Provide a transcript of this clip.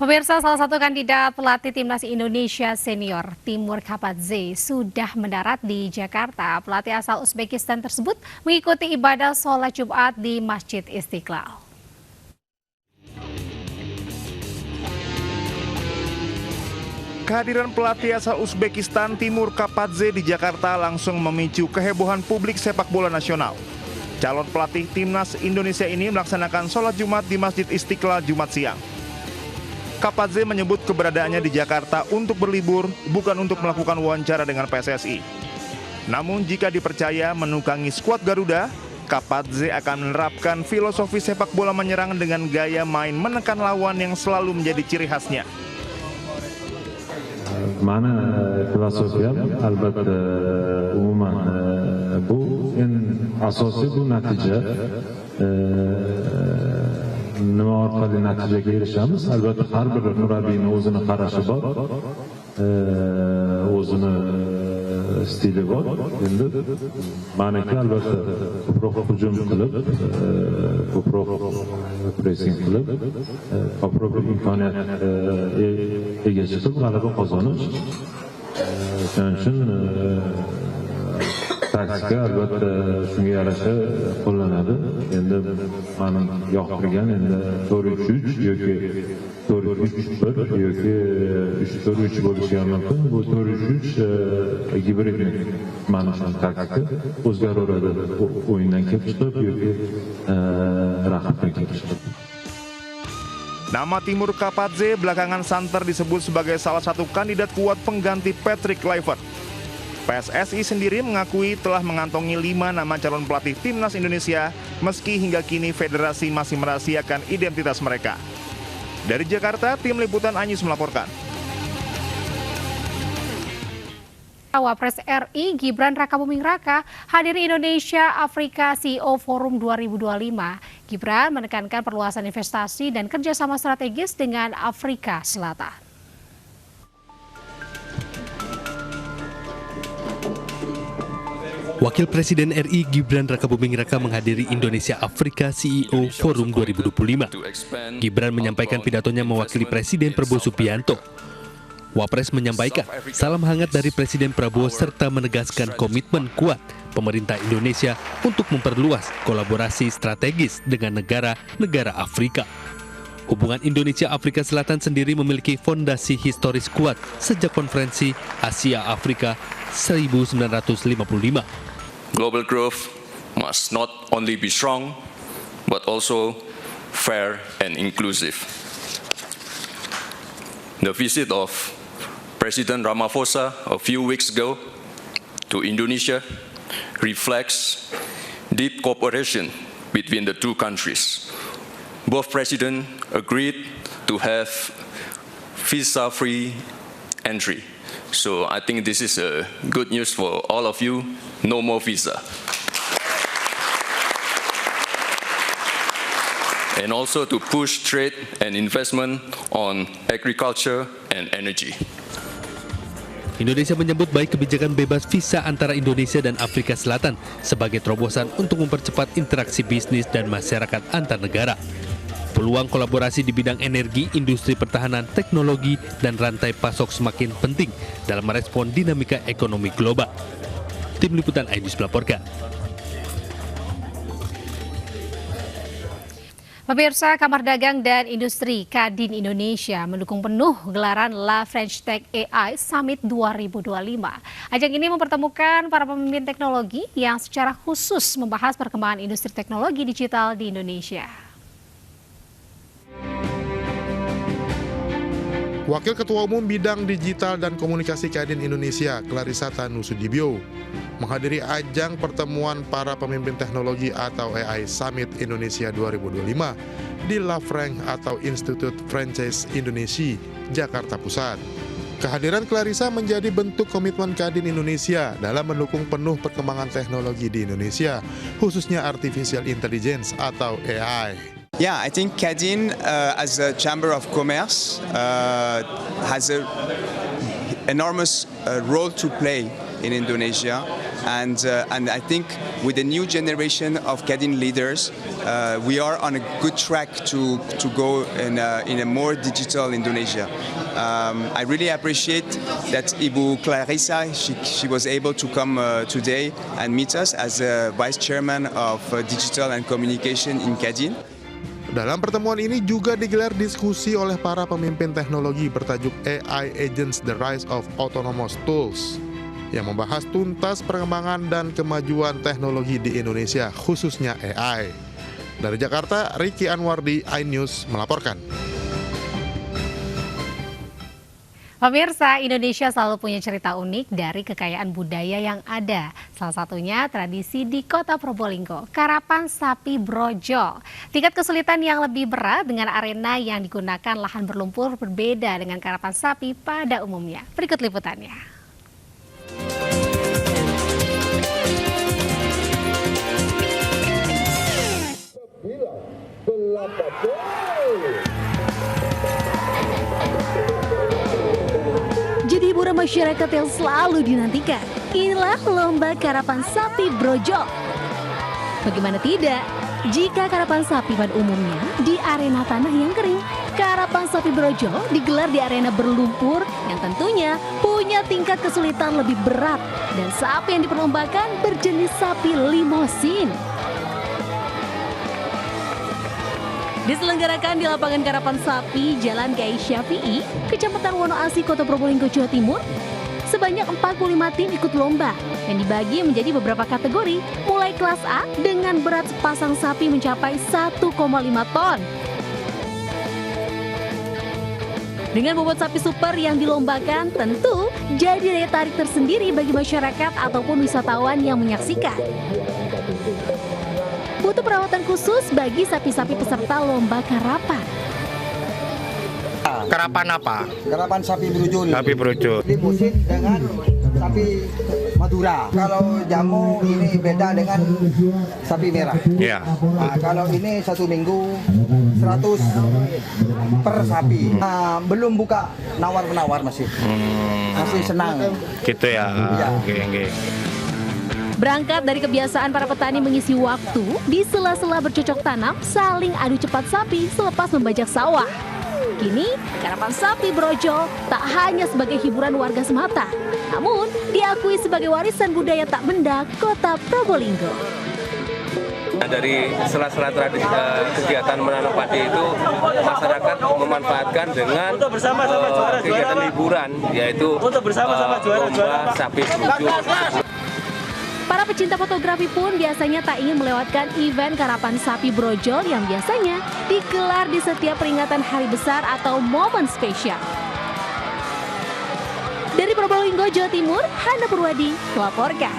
Pemirsa, salah satu kandidat pelatih timnas Indonesia senior Timur Kapadze sudah mendarat di Jakarta. Pelatih asal Uzbekistan tersebut mengikuti ibadah sholat Jumat di Masjid Istiqlal. Kehadiran pelatih asal Uzbekistan Timur Kapadze di Jakarta langsung memicu kehebohan publik sepak bola nasional. Calon pelatih timnas Indonesia ini melaksanakan sholat Jumat di Masjid Istiqlal Jumat siang. Kapadze menyebut keberadaannya di Jakarta untuk berlibur, bukan untuk melakukan wawancara dengan PSSI. Namun jika dipercaya menukangi skuad Garuda, Kapadze akan menerapkan filosofi sepak bola menyerang dengan gaya main menekan lawan yang selalu menjadi ciri khasnya. Mana filosofiyam albatta umuman bu en asosiy bu natija nima orqali natijaga erishamiz? Albatta har bir murabbiyning o'zini qarashi bor, o'zini stili bor. Endi meniki albatta ko'proq hujum qilib, ko'proq pressing qilib, ko'proq imkoniyat ega chiqib g'alaba qozonish. Shuning uchun taktika albatta shunga yarasha qo'llanadi. Endi mening yoqtirgan endi 4-3-3 yoki 4-3-1 yoki 3-4-3 bo'lishi ham mumkin. Bu 4-3-3 gibridnik mening taktika o'zgaraveradi. O'yindan kelib chiqib yoki raqibdan kelib chiqib. Nama Timur Kapadze belakangan santer disebut sebagai salah satu kandidat kuat pengganti Patrick Kluivert. PSSI sendiri mengakui telah mengantongi 5 nama calon pelatih timnas Indonesia, meski hingga kini federasi masih merahasiakan identitas mereka. Dari Jakarta, tim liputan Anyus melaporkan. Wapres RI Gibran Rakabuming Raka hadiri Indonesia Afrika CEO Forum 2025. Gibran menekankan perluasan investasi dan kerjasama strategis dengan Afrika Selatan. Wakil Presiden RI Gibran Rakabuming Raka menghadiri Indonesia Afrika CEO Forum 2025. Gibran menyampaikan pidatonya mewakili Presiden Prabowo Subianto. Wapres menyampaikan salam hangat dari Presiden Prabowo serta menegaskan komitmen kuat pemerintah Indonesia untuk memperluas kolaborasi strategis dengan negara-negara Afrika. Hubungan Indonesia-Afrika Selatan sendiri memiliki fondasi historis kuat sejak konferensi Asia-Afrika 1955. Global growth must not only be strong, but also fair and inclusive. The visit of President Ramaphosa a few weeks ago to Indonesia reflects deep cooperation between the two countries. Both presidents agreed to have visa-free entry. So I think this is good news for all of you. No more visa. And also to push trade and investment on agriculture and energy. Indonesia menyambut baik kebijakan bebas visa antara Indonesia dan Afrika Selatan sebagai terobosan untuk mempercepat interaksi bisnis dan masyarakat antar negara. Peluang kolaborasi di bidang energi, industri pertahanan, teknologi, dan rantai pasok semakin penting dalam merespon dinamika ekonomi global. Tim Liputan iNews melaporkan. Pemirsa, Kamar Dagang dan Industri Kadin Indonesia mendukung penuh gelaran La French Tech AI Summit 2025. Ajang ini mempertemukan para pemimpin teknologi yang secara khusus membahas perkembangan industri teknologi digital di Indonesia. Wakil Ketua Umum Bidang Digital dan Komunikasi Kadin Indonesia, Clarissa Tanusudibyo, menghadiri ajang pertemuan para pemimpin teknologi atau AI Summit Indonesia 2025 di La French atau Institute Franchise Indonesia, Jakarta Pusat. Kehadiran Clarissa menjadi bentuk komitmen Kadin Indonesia dalam mendukung penuh perkembangan teknologi di Indonesia, khususnya Artificial Intelligence atau AI. Yeah, I think Kadin as a Chamber of Commerce has an enormous role to play in Indonesia and I think with the new generation of Kadin leaders, we are on a good track to go in a more digital Indonesia. I really appreciate that Ibu Clarissa, she was able to come today and meet us as a Vice Chairman of Digital and Communication in Kadin. Dalam pertemuan ini juga digelar diskusi oleh para pemimpin teknologi bertajuk AI Agents The Rise of Autonomous Tools yang membahas tuntas perkembangan dan kemajuan teknologi di Indonesia, khususnya AI. Dari Jakarta, Ricky Anwardi, iNews melaporkan. Pemirsa, Indonesia selalu punya cerita unik dari kekayaan budaya yang ada. Salah satunya tradisi di Kota Probolinggo, karapan sapi brojol. Tingkat kesulitan yang lebih berat dengan arena yang digunakan lahan berlumpur berbeda dengan karapan sapi pada umumnya. Berikut liputannya. Jadi hiburan masyarakat yang selalu dinantikan, inilah lomba karapan sapi brojol. Bagaimana tidak, jika karapan sapi pada umumnya di arena tanah yang kering, karapan sapi brojol digelar di arena berlumpur yang tentunya punya tingkat kesulitan lebih berat dan sapi yang diperlombakan berjenis sapi limosin. Diselenggarakan di lapangan karapan sapi Jalan Kiai Syafi'i, Kecamatan Wonoasi, Kota Probolinggo, Jawa Timur. Sebanyak 45 tim ikut lomba yang dibagi menjadi beberapa kategori, mulai kelas A dengan berat sepasang sapi mencapai 1,5 ton. Dengan bobot sapi super yang dilombakan, tentu jadi daya tarik tersendiri bagi masyarakat ataupun wisatawan yang menyaksikan. Butuh perawatan khusus bagi sapi-sapi peserta lomba karapan. Karapan apa? Karapan sapi brojol. Sapi brojol. Limusin dengan sapi Madura. Kalau jamu ini beda dengan sapi merah. Ya. Nah, kalau ini 1 minggu 100 per sapi. Nah, belum buka nawar-menawar masih. Masih senang. Gitu ya. Ya. Oke. Berangkat dari kebiasaan para petani mengisi waktu di sela-sela bercocok tanam, saling adu cepat sapi selepas membajak sawah. Kini, karapan sapi brojol tak hanya sebagai hiburan warga semata, namun diakui sebagai warisan budaya tak benda Kota Probolinggo. Dari sela-sela tradisi kegiatan menanam padi itu, masyarakat memanfaatkan dengan kegiatan liburan, yaitu lomba sapi brojol. Para pecinta fotografi pun biasanya tak ingin melewatkan event karapan sapi brojol yang biasanya digelar di setiap peringatan hari besar atau momen spesial. Dari Probolinggo, Jawa Timur, Hana Purwadi melaporkan.